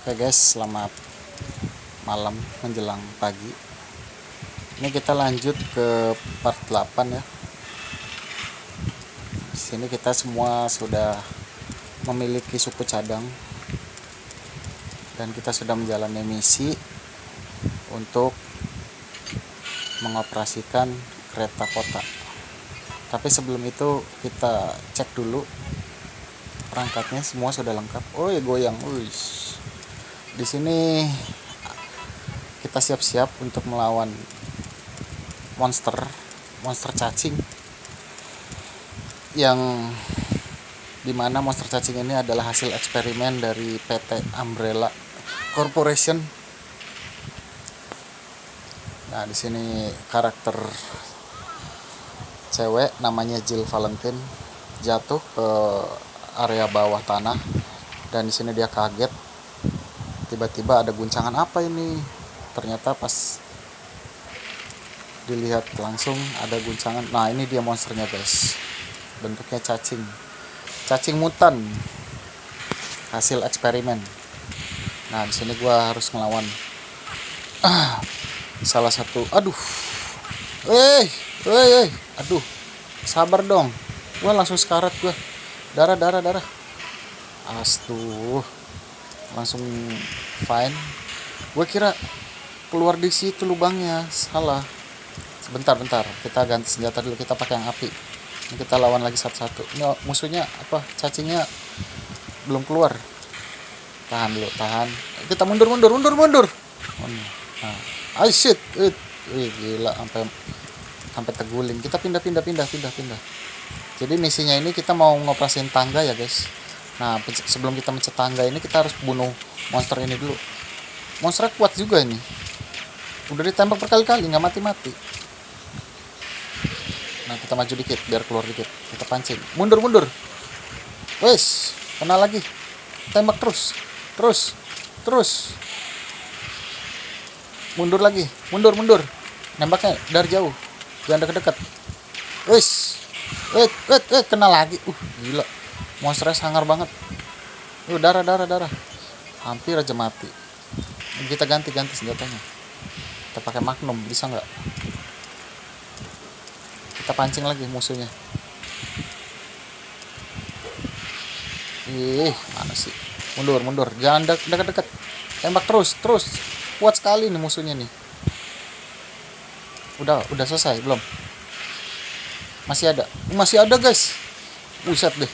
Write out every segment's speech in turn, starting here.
Oke guys, selamat malam menjelang pagi. Ini kita lanjut ke part 8 ya. Di sini kita semua sudah memiliki suku cadang dan kita sudah menjalani misi untuk mengoperasikan kereta kota. Tapi sebelum itu kita cek dulu perangkatnya semua sudah lengkap. Oh ya, goyang. Uish. Di sini kita siap-siap untuk melawan monster cacing, yang dimana monster cacing ini adalah hasil eksperimen dari PT Umbrella Corporation. Nah, di sini karakter cewek namanya Jill Valentine jatuh ke area bawah tanah, dan di sini dia kaget. Tiba-tiba ada guncangan, apa ini? Ternyata pas dilihat langsung ada guncangan. Nah, ini dia monsternya guys, bentuknya cacing mutan hasil eksperimen. Nah, di sini gua harus ngelawan salah satu. Aduh, aduh, sabar dong, gua langsung sekarat, gua darah. Astuh, langsung fine. Gue kira keluar di situ lubangnya, salah. Bentar, kita ganti senjata dulu, kita pakai yang api. Ini kita lawan lagi satu-satu. Ini musuhnya apa? Cacingnya belum keluar. Tahan dulu, tahan. Kita mundur. Nah, shit. Gila, sampai terguling. Kita pindah. Jadi misinya ini kita mau ngoperasin tangga ya, guys. Nah, sebelum kita mencet tangga ini kita harus bunuh monster ini dulu. Monsternya kuat juga ini. Udah ditembak berkali-kali nggak mati. Nah, kita maju dikit biar keluar dikit. Kita pancing. Mundur. Wes, kena lagi. Tembak terus. Mundur lagi. Mundur. Nembaknya dari jauh. Jangan deket-deket. Wes. Kena lagi. Gila. Monsternya sangar banget. Darah. Hampir aja mati. Kita ganti senjatanya. Kita pakai Magnum, bisa nggak? Kita pancing lagi musuhnya. Mana sih? Mundur. Jangan deket-deket. Tembak terus. Kuat sekali nih musuhnya nih. Udah selesai belum? Masih ada guys. Buset deh.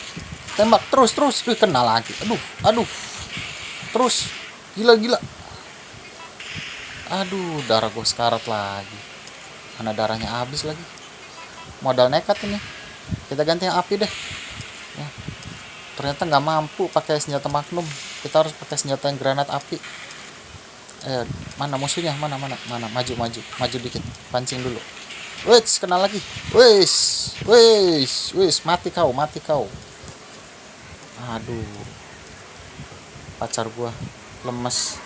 Tembak terus. Kena lagi. Aduh. Terus. Gila. Aduh, darah gue sekarat lagi. Karena darahnya habis lagi. Modal nekat ini. Kita ganti yang api deh. Ya. Ternyata nggak mampu pakai senjata Magnum. Kita harus pakai senjata yang granat api. Mana musuhnya? Mana? Maju dikit. Pancing dulu. Wes, kena lagi. Wes, mati kau. Aduh, pacar gua lemes.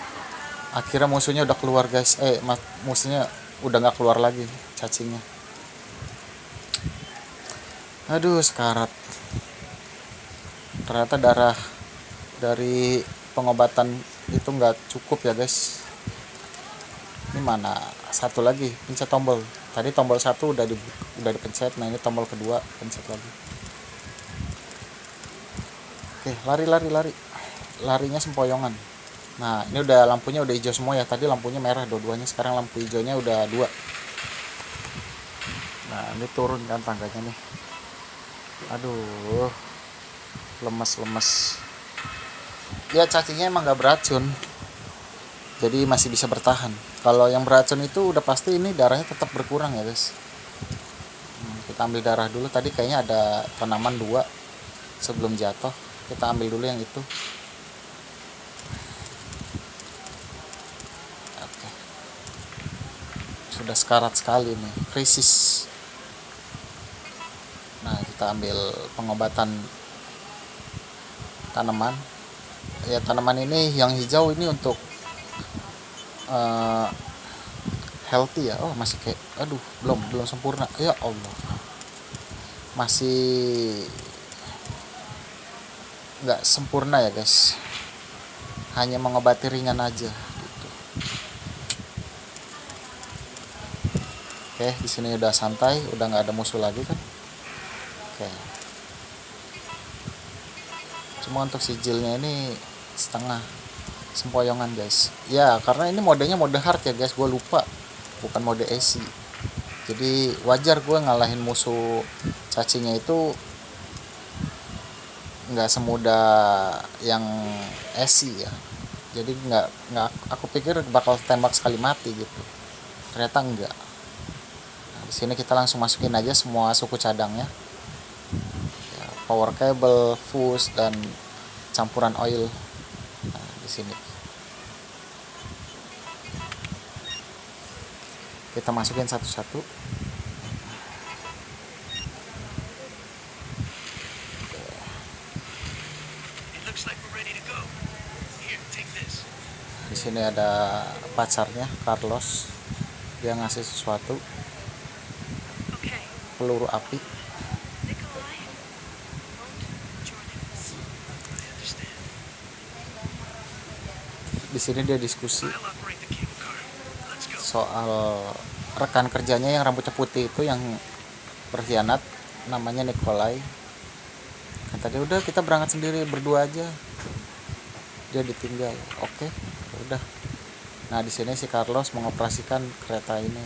Akhirnya musuhnya udah keluar guys. Musuhnya udah nggak keluar lagi cacingnya. Aduh, sekarat. Ternyata darah dari pengobatan itu nggak cukup ya guys. Ini mana satu lagi, pencet tombol. Tadi tombol 1 udah dipencet. Nah, ini tombol kedua, pencet lagi. Oke, lari. Larinya sempoyongan. Nah, ini udah lampunya udah hijau semua ya. Tadi lampunya merah dua-duanya, sekarang lampu hijaunya udah 2. Nah, ini turun kan tangganya nih. Aduh, lemes. Ya, cacingnya emang gak beracun, jadi masih bisa bertahan. Kalau yang beracun itu udah pasti ini darahnya tetap berkurang ya guys. Kita ambil darah dulu. Tadi kayaknya ada tanaman 2 sebelum jatuh. Kita ambil dulu yang itu. Oke. Sudah sekarat sekali nih, krisis. Nah, kita ambil pengobatan tanaman. Ya, tanaman ini yang hijau ini untuk healthy ya. Masih kayak belum sempurna. Ya Allah, masih nggak sempurna ya guys. hanya mengobati ringan aja gitu. Oke, di sini udah santai, udah nggak ada musuh lagi kan. Oke, cuma untuk sijilnya ini setengah sempoyongan guys ya, karena ini modenya mode hard ya guys, gue lupa bukan mode easy. Jadi wajar gue ngalahin musuh cacingnya itu nggak semudah yang easy ya. Jadi nggak aku pikir bakal tembak sekali mati gitu, ternyata enggak. Nah, di sini kita langsung masukin aja semua suku cadangnya ya, power cable, fuse, dan campuran oil. Nah, di sini kita masukin satu-satu. Di sini ada pacarnya Carlos, dia ngasih sesuatu, peluru api. Di sini dia diskusi soal rekan kerjanya yang rambutnya putih itu yang berkhianat, namanya Nikolai. Kata dia udah kita berangkat sendiri berdua aja, dia ditinggal. Oke, udah. Nah di sini si Carlos mengoperasikan kereta ini.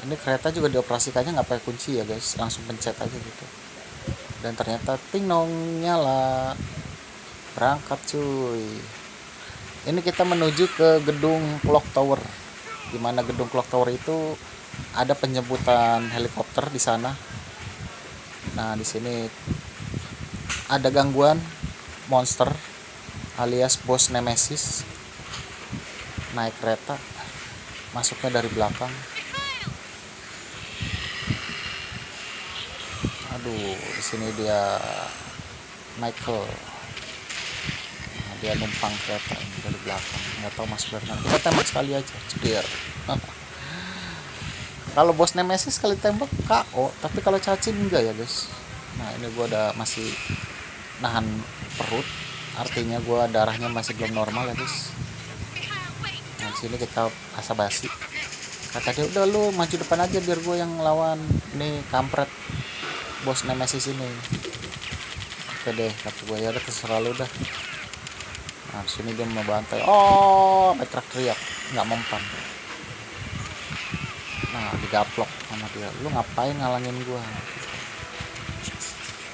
Ini kereta juga dioperasikannya nggak pakai kunci ya guys, langsung pencet aja gitu. Dan ternyata ting nong nyala, berangkat cuy. Ini kita menuju ke gedung clock tower, dimana gedung clock tower itu ada penjemputan helikopter di sana. Nah di sini ada gangguan monster alias bos Nemesis naik kereta, masuknya dari belakang. Aduh, di sini dia Michael. Nah, dia numpang kereta ini dari belakang, nggak tahu masuk dari mana. Kita tembak sekali aja, cedir. Kalau bos Nemesis sekali tembak KO, tapi kalau cacing enggak ya guys. Nah ini gue udah masih nahan perut, artinya gue darahnya masih belum normal ya guys. Nah di sini kita basa-basi. Kata dia udah lu maju depan aja biar gue yang lawan nih kampret bos Nemesis ini. Oke deh, kata gue ya udah terserah lu dah. Nah di sini dia membantai. Oh, teriak, nggak mempan. Nah digaplok sama dia, lu ngapain ngalangin gue?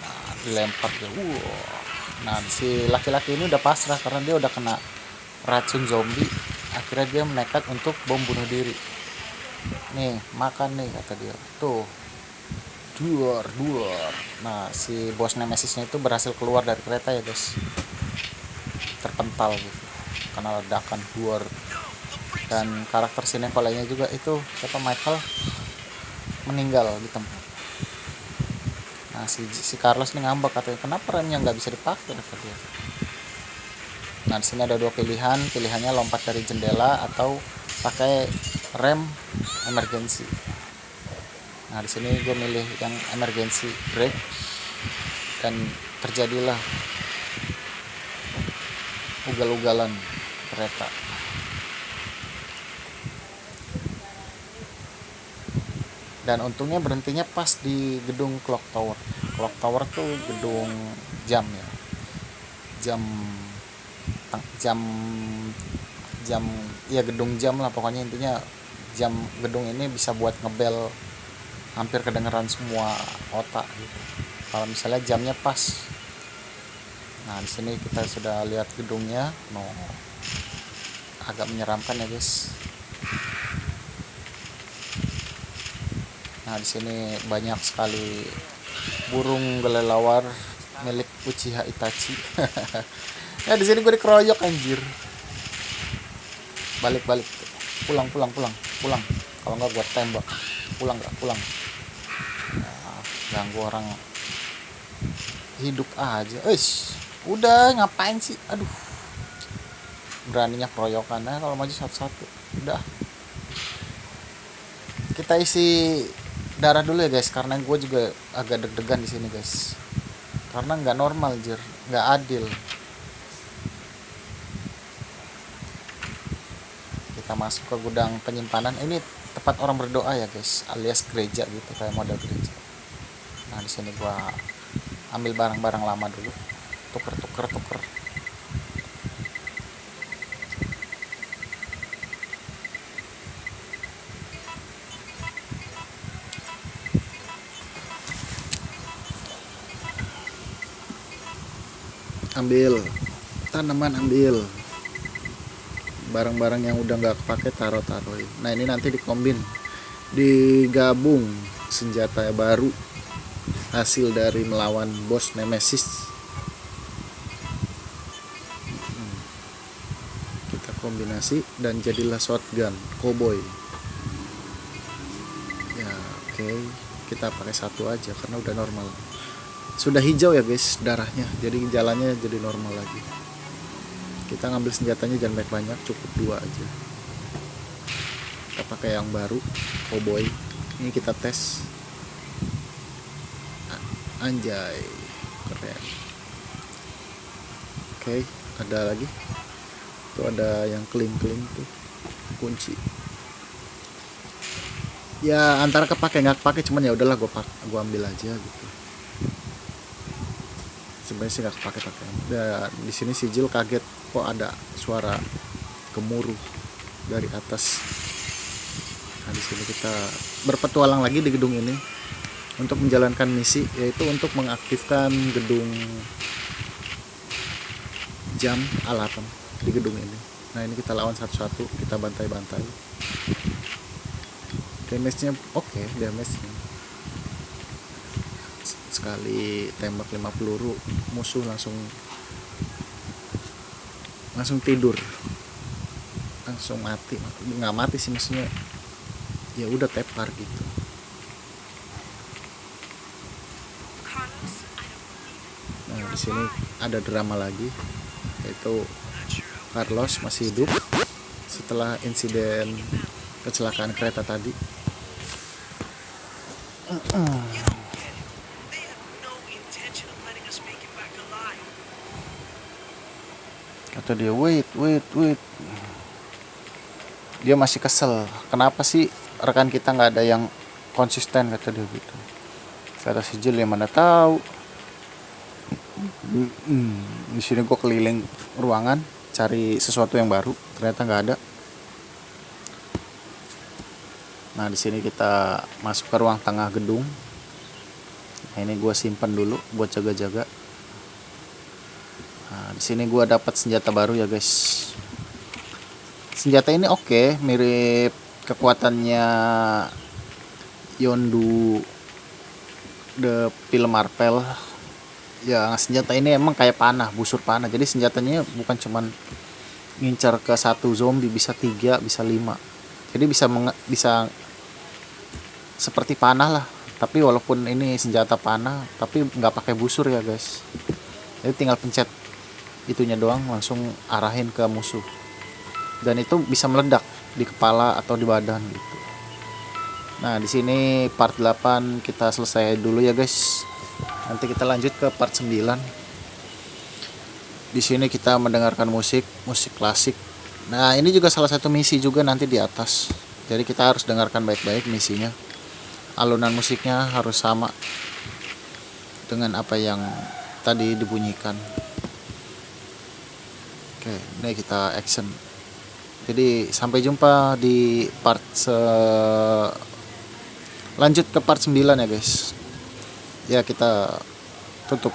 Nah dilempar dia. Nah si laki-laki ini udah pasrah karena dia udah kena racun zombie. Akhirnya dia menekat untuk bom bunuh diri. Nih makan nih, kata dia. Tuh duar. Nah si bos Nemesisnya itu berhasil keluar dari kereta ya guys, terpental gitu karena ledakan duar. Dan karakter Sinekolainya juga itu siapa, Michael, meninggal di tempat. Nah si Carlos nih ngambek, katanya kenapa remnya nggak bisa dipakai, kata dia. Nah di sini ada dua pilihan, pilihannya lompat dari jendela atau pakai rem emergency. Nah di sini gue milih yang emergency brake dan terjadilah ugal-ugalan kereta. Dan untungnya berhentinya pas di gedung clock tower. Clock tower tuh gedung jam ya, jam ya, gedung jam lah pokoknya. Intinya jam gedung ini bisa buat ngebel hampir kedengeran semua kota gitu kalau misalnya jamnya pas. Nah di sini kita sudah lihat gedungnya, agak menyeramkan ya guys. Nah di sini banyak sekali burung kelelawar milik Uchiha Itachi. Nah di sini gue dikeroyok anjir. Balik, pulang. Kalau nggak gue tembak. Pulang. Nah, ganggu orang hidup aja. Udah ngapain sih? Aduh, beraninya keroyokan. Nah kalau maju satu-satu. Udah. Kita isi darah dulu ya guys, karena gue juga agak deg-degan di sini guys. karena nggak normal jir, nggak adil. Kita masuk ke gudang penyimpanan. Ini tempat orang berdoa ya guys, alias gereja gitu, kayak model gereja. Nah di sini gua ambil barang-barang lama dulu, tuker. Ambil tanaman, ambil barang-barang yang udah nggak kepake, taruh-taruhin. Nah ini nanti dikombin, digabung senjata baru hasil dari melawan bos Nemesis. Kita kombinasi dan jadilah shotgun cowboy ya. Oke, kita pakai satu aja karena udah normal, sudah hijau ya guys darahnya, jadi jalannya jadi normal lagi. Kita ngambil senjatanya jangan banyak, cukup 2 aja. Kita pakai yang baru cowboy ini, kita tes. Anjay, keren. Oke, ada lagi tuh, ada yang keling tuh kunci ya, antara kepake nggak kepake, cuman ya udahlah gua ambil aja gitu. Sebenarnya sih nggak kepake. Dan di sini si Jill kaget kok ada suara gemuruh dari atas. Nah di sini kita berpetualang lagi di gedung ini untuk menjalankan misi, yaitu untuk mengaktifkan gedung jam alarm di gedung ini. Nah ini kita lawan satu-satu, kita bantai-bantai. Damage-nya oke, damage-nya sekali tembak 5 peluru musuh langsung tidur, langsung mati. Nggak mati sih, maksudnya ya udah tepar gitu. Nah di sini ada drama lagi, yaitu Carlos masih hidup setelah insiden kecelakaan kereta tadi. Kata dia wait, dia masih kesel, kenapa sih rekan kita nggak ada yang konsisten, kata dia gitu. Kata si Jill, yang mana tahu. Di sini gue keliling ruangan cari sesuatu yang baru, ternyata nggak ada. Nah di sini kita masuk ke ruang tengah gedung. Nah, ini gue simpan dulu buat jaga-jaga. Nah di sini gue dapat senjata baru ya guys. Senjata ini oke, mirip kekuatannya Yondu the film Marvel. Ya senjata ini emang kayak panah, busur panah. Jadi senjatanya bukan cuman ngincar ke satu zombie, bisa 3, bisa 5. Jadi bisa seperti panah lah. Tapi walaupun ini senjata panah, tapi nggak pakai busur ya guys. Jadi tinggal pencet itunya doang, langsung arahin ke musuh. Dan itu bisa meledak di kepala atau di badan gitu. Nah di sini part 8 kita selesai dulu ya guys. Nanti kita lanjut ke part 9. Di sini kita mendengarkan musik klasik. Nah ini juga salah satu misi juga nanti di atas. Jadi kita harus dengarkan baik-baik misinya. Alunan musiknya harus sama dengan apa yang tadi dibunyikan. Oke, ini kita action. Jadi sampai jumpa di part lanjut ke part 9 ya guys. Ya kita tutup.